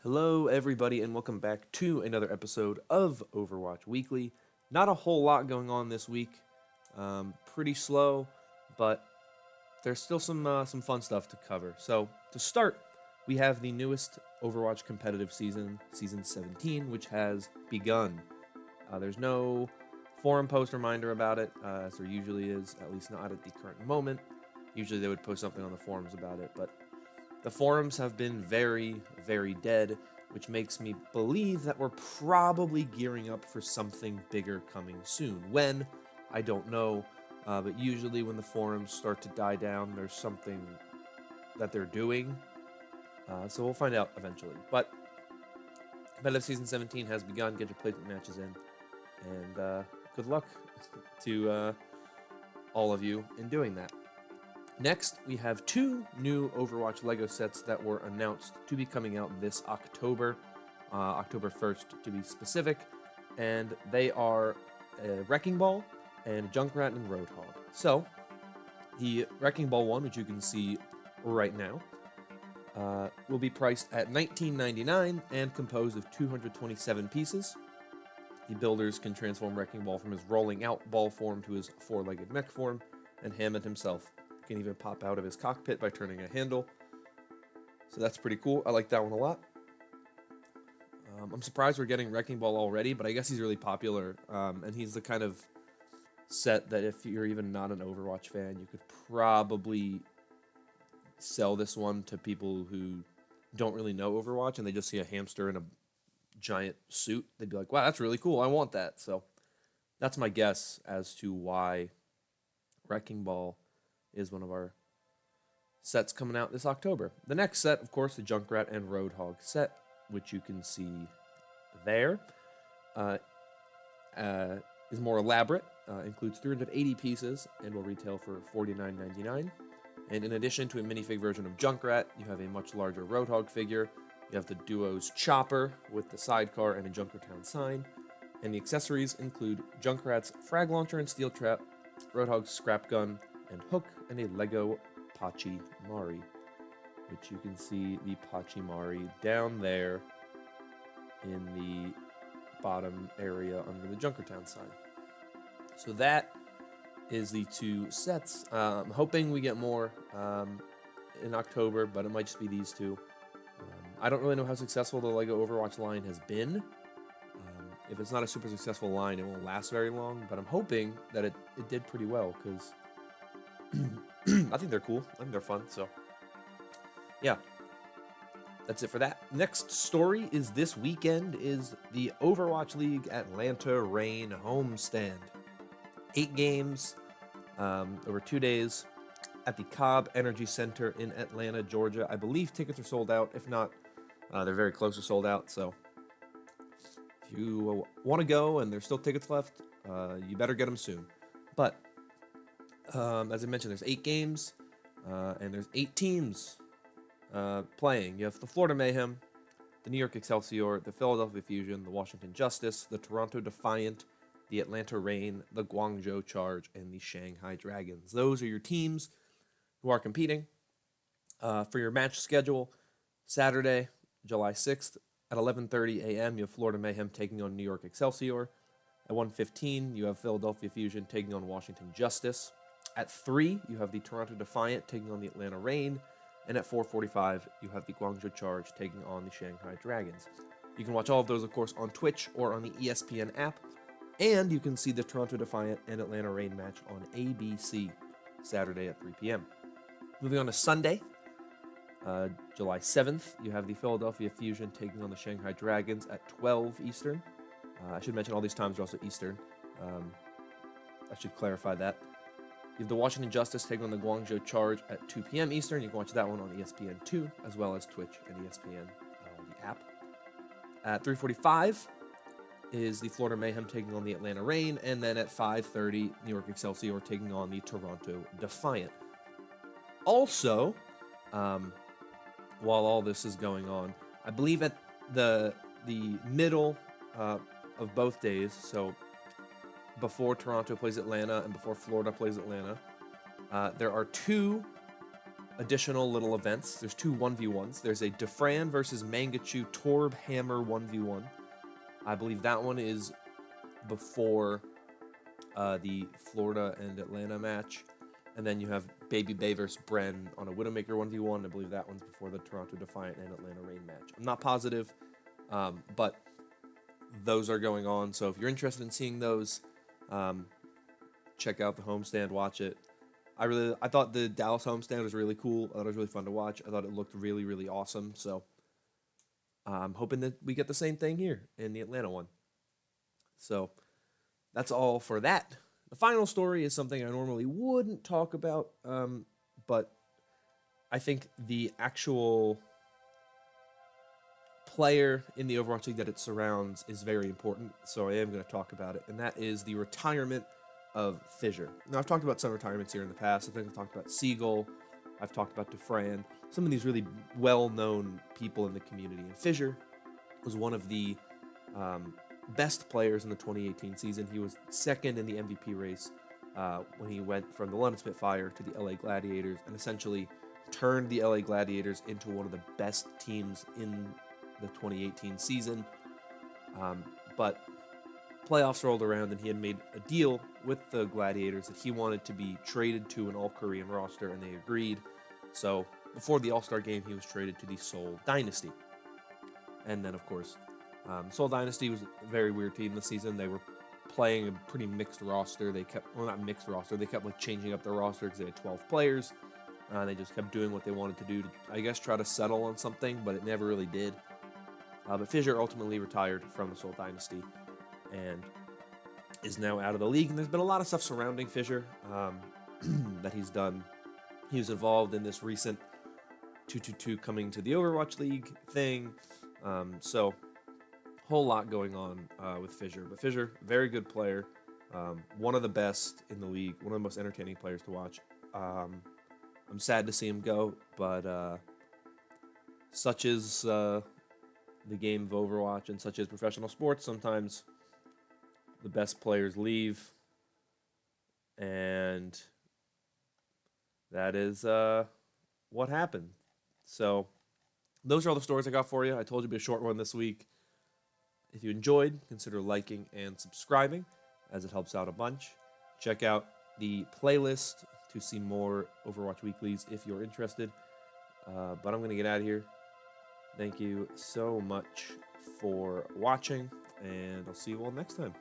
Hello, everybody, and welcome back to another episode of Overwatch Weekly. Not a whole lot going on this week. Pretty slow, but there's still some fun stuff to cover. So to start, we have the newest Overwatch competitive season, Season 17, which has begun. There's no forum post reminder about it, as there usually is, at least not at the current moment. Usually they would post something on the forums about it, but the forums have been very, very dead, which makes me believe that we're probably gearing up for something bigger coming soon. When? I don't know, but usually when the forums start to die down, there's something that they're doing. So we'll find out eventually. But competitive season 17 has begun. Get your placement matches in, and good luck to all of you in doing that. Next, we have two new Overwatch LEGO sets that were announced to be coming out this October, October 1st to be specific, and they are a Wrecking Ball and Junkrat and Roadhog. So, the Wrecking Ball one, which you can see right now, will be priced at $19.99 and composed of 227 pieces. The builders can transform Wrecking Ball from his rolling out ball form to his four-legged mech form, and Hammond himself can even pop out of his cockpit by turning a handle. So that's pretty cool. I like that one a lot. I'm surprised we're getting Wrecking Ball already, but I guess he's really popular. And he's the kind of set that if you're even not an Overwatch fan, you could probably sell this one to people who don't really know Overwatch and they just see a hamster in a giant suit. They'd be like, wow, that's really cool. I want that. So that's my guess as to why Wrecking Ball is one of our sets coming out this October. The next set, of course, the Junkrat and Roadhog set, which you can see there, is more elaborate, includes 380 pieces, and will retail for $49.99. And in addition to a minifig version of Junkrat, you have a much larger Roadhog figure. You have the duo's chopper with the sidecar and a Junkertown sign. And the accessories include Junkrat's frag launcher and steel trap, Roadhog's scrap gun and hook, and a Lego Pachimari, which you can see the Pachimari down there in the bottom area under the Junkertown sign. So that is the two sets. I'm hoping we get more in October, but it might just be these two. I don't really know how successful the Lego Overwatch line has been. If it's not a super successful line, it won't last very long, but I'm hoping that it did pretty well, because I think they're cool. I think they're fun, so yeah. That's it for that. Next story is this weekend is the Overwatch League Atlanta Reign Homestand. 8 games over 2 days at the Cobb Energy Center in Atlanta, Georgia. I believe tickets are sold out. If not, they're very close to sold out, so if you want to go and there's still tickets left, you better get them soon. But as I mentioned, there's 8 games, and there's 8 teams playing. You have the Florida Mayhem, the New York Excelsior, the Philadelphia Fusion, the Washington Justice, the Toronto Defiant, the Atlanta Reign, the Guangzhou Charge, and the Shanghai Dragons. Those are your teams who are competing. For your match schedule, Saturday, July 6th at 11:30 a.m., you have Florida Mayhem taking on New York Excelsior. At 1:15, you have Philadelphia Fusion taking on Washington Justice. At 3, you have the Toronto Defiant taking on the Atlanta Reign. And at 4:45, you have the Guangzhou Charge taking on the Shanghai Dragons. You can watch all of those, of course, on Twitch or on the ESPN app. And you can see the Toronto Defiant and Atlanta Reign match on ABC Saturday at 3 p.m. Moving on to Sunday, July 7th, you have the Philadelphia Fusion taking on the Shanghai Dragons at 12 Eastern. I should mention all these times are also Eastern. I should clarify that. You have the Washington Justice taking on the Guangzhou Charge at 2 p.m. Eastern. You can watch that one on ESPN2, as well as Twitch and ESPN, the app. At 3:45 is the Florida Mayhem taking on the Atlanta Reign, and then at 5:30, New York Excelsior taking on the Toronto Defiant. Also, while all this is going on, I believe at the middle of both days, so before Toronto plays Atlanta and before Florida plays Atlanta, there are 2 additional little events. There's two 1v1s. There's a Defran versus Mangachu Torb Hammer 1v1. I believe that one is before the Florida and Atlanta match. And then you have Baby Bay versus Bren on a Widowmaker 1v1. I believe that one's before the Toronto Defiant and Atlanta Reign match. I'm not positive, but those are going on. So if you're interested in seeing those, check out the Homestand, watch it. I thought the Dallas Homestand was really cool. I thought it was really fun to watch. I thought it looked really, really awesome. So I'm hoping that we get the same thing here in the Atlanta one. So that's all for that. The final story is something I normally wouldn't talk about, but I think the actual player in the Overwatch League that it surrounds is very important, so I am going to talk about it, and that is the retirement of Fissure. Now, I've talked about some retirements here in the past. I think I've talked about Seagull, I've talked about Defran, some of these really well-known people in the community, and Fissure was one of the best players in the 2018 season. He was second in the MVP race when he went from the London Spitfire to the LA Gladiators and essentially turned the LA Gladiators into one of the best teams in the 2018 season. But playoffs rolled around and he had made a deal with the Gladiators that he wanted to be traded to an all-Korean roster, and they agreed. So before the All-Star game, he was traded to the Seoul Dynasty. And then, of course, Seoul Dynasty was a very weird team this season. They were playing a pretty mixed roster. They kept, well, not mixed roster. They kept like changing up their roster because they had 12 players. They just kept doing what they wanted to do to, I guess, try to settle on something, but it never really did. But Fissure ultimately retired from the Seoul Dynasty and is now out of the league. And there's been a lot of stuff surrounding Fissure that he's done. He was involved in this recent 222 coming to the Overwatch League thing. So whole lot going on with Fissure. But Fissure, very good player. One of the best in the league. One of the most entertaining players to watch. I'm sad to see him go, but such is the game of Overwatch and such is professional sports. Sometimes the best players leave, and that is what happened. So those are all the stories I got for you. I told you it'd be a short one this week. If you enjoyed, consider liking and subscribing, as it helps out a bunch. Check out the playlist to see more Overwatch Weeklies if you're interested. But I'm going to get out of here. Thank you so much for watching, and I'll see you all next time.